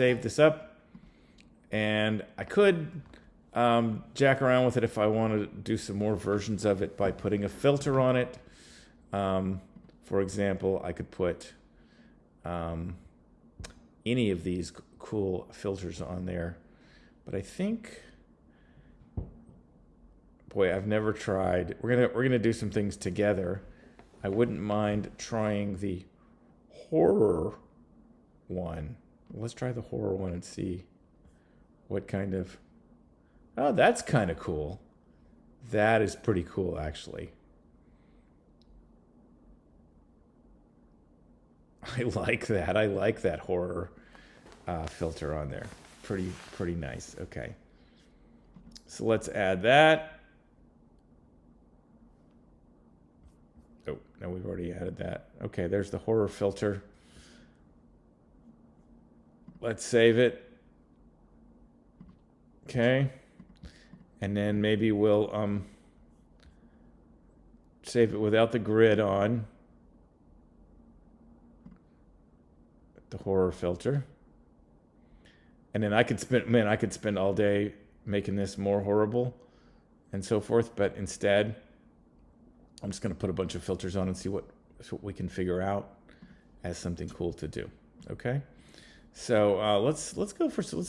save this up, and I could jack around with it if I want to do some more versions of it by putting a filter on it. For example, I could put any of these cool filters on there, but I think, boy, I've never tried. We're gonna do some things together. I wouldn't mind trying the horror one. Let's try the horror one and see what kind of. Oh, that's kind of cool. That is pretty cool, actually. I like that. I like that horror filter on there. Pretty nice. Okay. So let's add that. Oh, no, we've already added that. Okay, there's the horror filter. Let's save it. Okay. And then maybe we'll save it without the grid on. The horror filter. And then I could spend all day making this more horrible and so forth, but instead I'm just going to put a bunch of filters on and see what we can figure out as something cool to do. Okay? So let's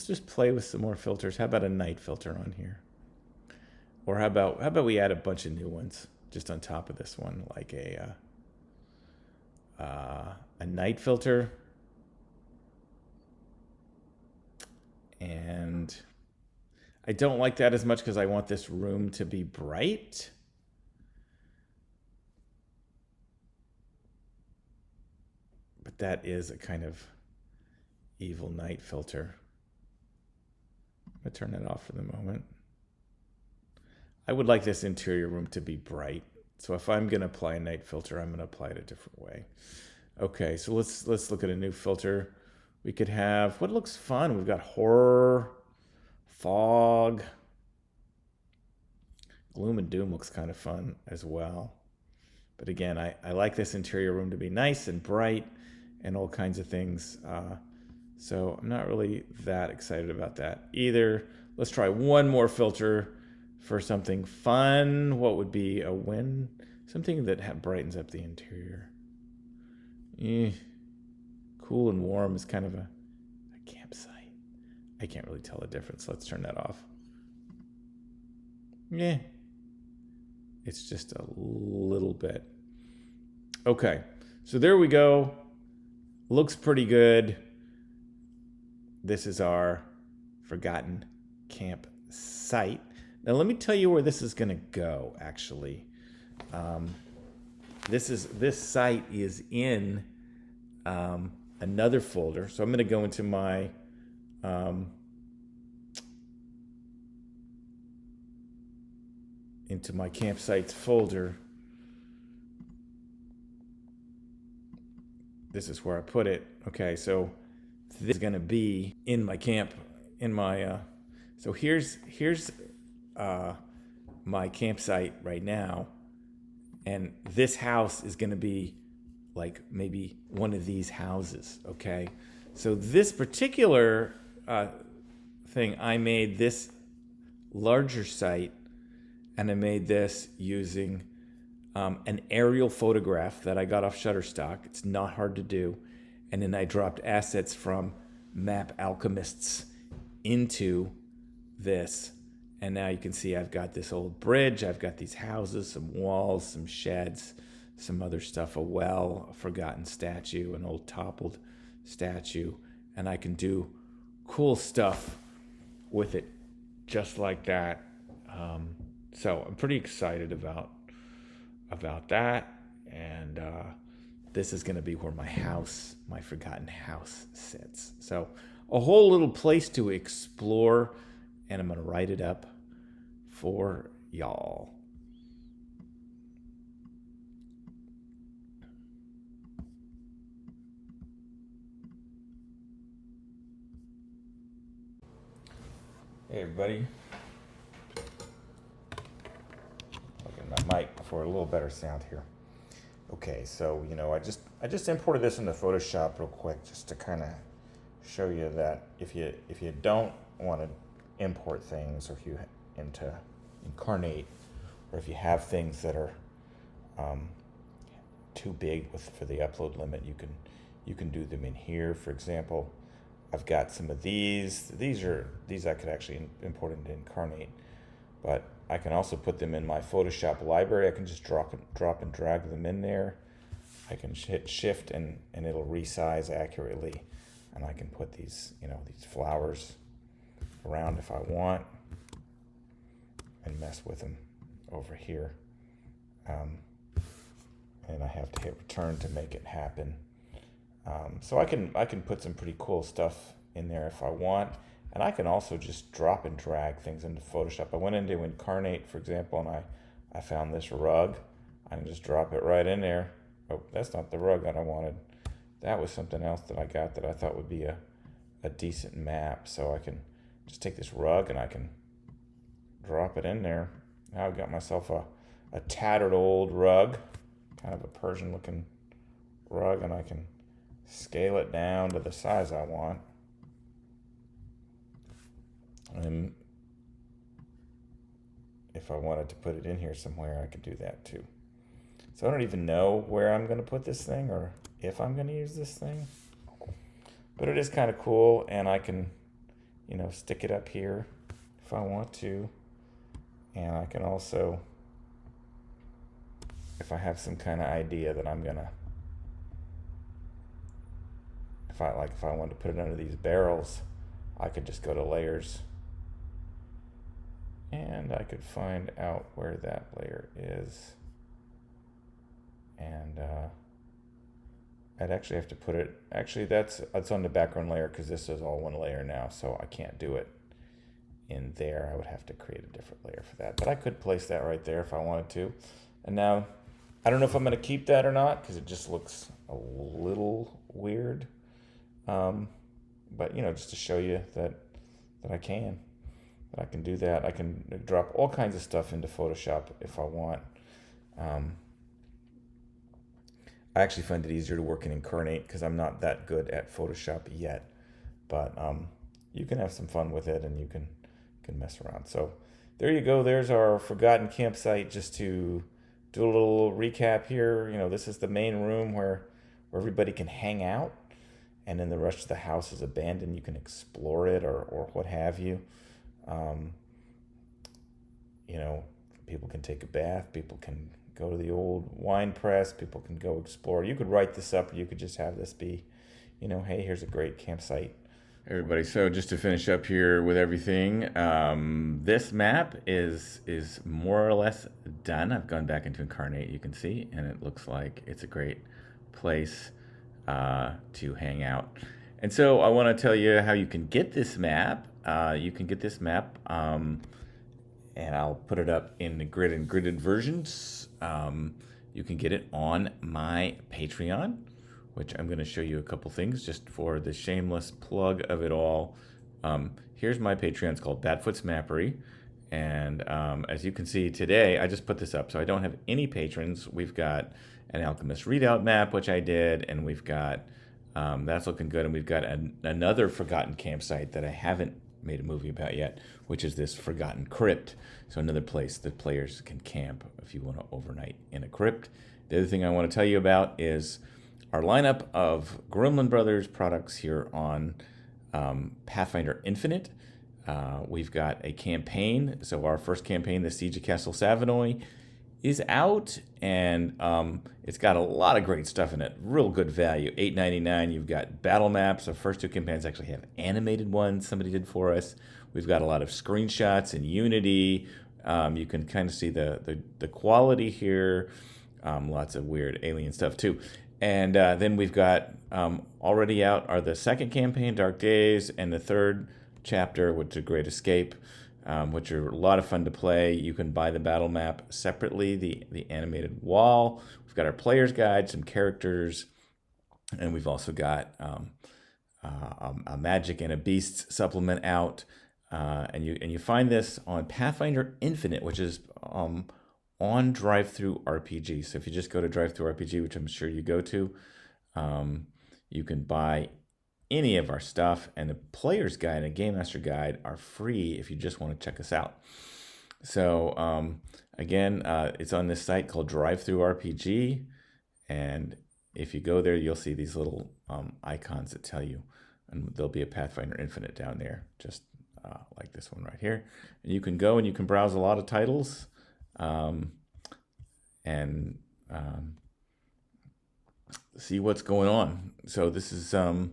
just play with some more filters. How about a night filter on here? Or how about we add a bunch of new ones just on top of this one, like a night filter. And I don't like that as much because I want this room to be bright. But that is a kind of evil night filter. I'm going to turn that off for the moment. I would like this interior room to be bright. So if I'm going to apply a night filter, I'm going to apply it a different way. Okay, so let's look at a new filter. We could have, what looks fun? We've got horror, fog. Gloom and doom looks kind of fun as well. But again, I like this interior room to be nice and bright and all kinds of things. So I'm not really that excited about that either. Let's try one more filter for something fun. What would be a win? Something that brightens up the interior. Cool and warm is kind of a campsite. I can't really tell the difference. Let's turn that off. Yeah. It's just a little bit. Okay. So there we go. Looks pretty good. This is our forgotten campsite. Now let me tell you where this is going to go, actually. This site is in another folder. So I'm going to go into my campsites folder. This is where I put it. Okay, so this is going to be in my so here's my campsite right now, and this house is going to be like maybe one of these houses. Okay, so this particular thing, I made this larger site, and I made this using an aerial photograph that I got off Shutterstock. It's not hard to do. And then I dropped assets from Map Alchemists into this. And now you can see I've got this old bridge. I've got these houses, some walls, some sheds, some other stuff, a well, a forgotten statue, an old toppled statue. And I can do cool stuff with it just like that. So I'm pretty excited about that. And this is going to be where my house, my forgotten house, sits. So a whole little place to explore, and I'm going to write it up for y'all. Hey everybody. Looking at my mic for a little better sound here. Okay, so I just imported this into Photoshop real quick just to kind of show you that if you don't want to import things, or if you into Inkarnate, or if you have things that are um, too big for the upload limit, you can do them in here. For example, I've got some of these. These I could actually import into Inkarnate, but I can also put them in my Photoshop library. I can just drop and drag them in there. I can hit Shift and it'll resize accurately, and I can put these these flowers around if I want, and mess with them over here. And I have to hit return to make it happen. So I can put some pretty cool stuff in there if I want, and I can also just drop and drag things into Photoshop. I went into Inkarnate, for example, and I found this rug. I can just drop it right in there. Oh, that's not the rug that I wanted. That was something else that I got that I thought would be a decent map. So I can just take this rug and I can drop it in there. Now I've got myself a tattered old rug, kind of a Persian looking rug, and I can scale it down to the size I want. And if I wanted to put it in here somewhere, I could do that too. So I don't even know where I'm going to put this thing, or if I'm going to use this thing. But it is kind of cool, and I can, stick it up here if I want to. And I can also, if I have some kind of idea that I'm going to, if I wanted to put it under these barrels, I could just go to layers, and I could find out where that layer is. And I'd actually have to put it, it's on the background layer, because this is all one layer now, so I can't do it in there. I would have to create a different layer for that, but I could place that right there if I wanted to. And now I don't know if I'm going to keep that or not, because it just looks a little weird. But just to show you that I can do that. I can drop all kinds of stuff into Photoshop if I want. I actually find it easier to work in Inkarnate because I'm not that good at Photoshop yet. But you can have some fun with it, and you can mess around. So there you go. There's our forgotten campsite. Just to do a little recap here, this is the main room where everybody can hang out, and then the rest of the house is abandoned. You can explore it or what have you. People can take a bath. People can go to the old wine press. People can go explore. You could write this up, or you could just have this be, hey, here's a great campsite. Everybody, so just to finish up here with everything, this map is more or less done. I've gone back into Inkarnate, you can see, and it looks like it's a great place to hang out. And so I want to tell you how you can get this map. And I'll put it up in the grid and gridded versions. You can get it on my Patreon, which I'm going to show you a couple things just for the shameless plug of it all. Here's my Patreon. It's called Batfoot's Mappery. And as you can see today, I just put this up, so I don't have any patrons. We've got an Alchemist Readout map, which I did, and we've got, that's looking good, and we've got another forgotten campsite that I haven't made a movie about yet, which is this Forgotten Crypt. So another place that players can camp if you want to overnight in a crypt. The other thing I want to tell you about is our lineup of Gremlin Brothers products here on Pathfinder Infinite. We've got a campaign. So our first campaign, the Siege of Castle Savinoy, is out, and it's got a lot of great stuff in it. Real good value, $8.99. You've got battle maps. Our first two campaigns actually have animated ones somebody did for us. We've got a lot of screenshots in Unity. You can kind of see the quality here. Lots of weird alien stuff too. And then we've got already out are the second campaign, Dark Days, and the third chapter, which is Great Escape, which are a lot of fun to play. You can buy the battle map separately, the animated wall. We've got our player's guide, some characters, and we've also got a magic and a beasts supplement out. And you find this on Pathfinder Infinite, which is on Drive-Thru RPG. So if you just go to Drive-Thru RPG, which I'm sure you go to, you can buy any of our stuff, and the player's guide and a game master guide are free if you just want to check us out. So again, it's on this site called DriveThruRPG, and if you go there, you'll see these little icons that tell you, and there'll be a Pathfinder Infinite down there, just like this one right here. And you can go and you can browse a lot of titles, and see what's going on. So this is, and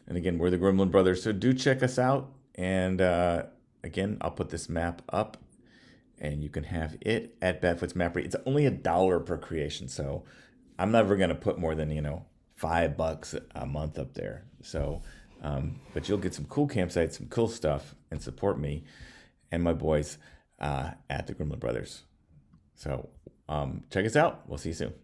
again, we're the Gremlin Brothers. So do check us out. And again, I'll put this map up, and you can have it at Badfoot's Map Rate. It's only $1 per creation, so I'm never going to put more than, $5 a month up there. So, but you'll get some cool campsites, some cool stuff, and support me and my boys at the Gremlin Brothers. So check us out. We'll see you soon. Bye.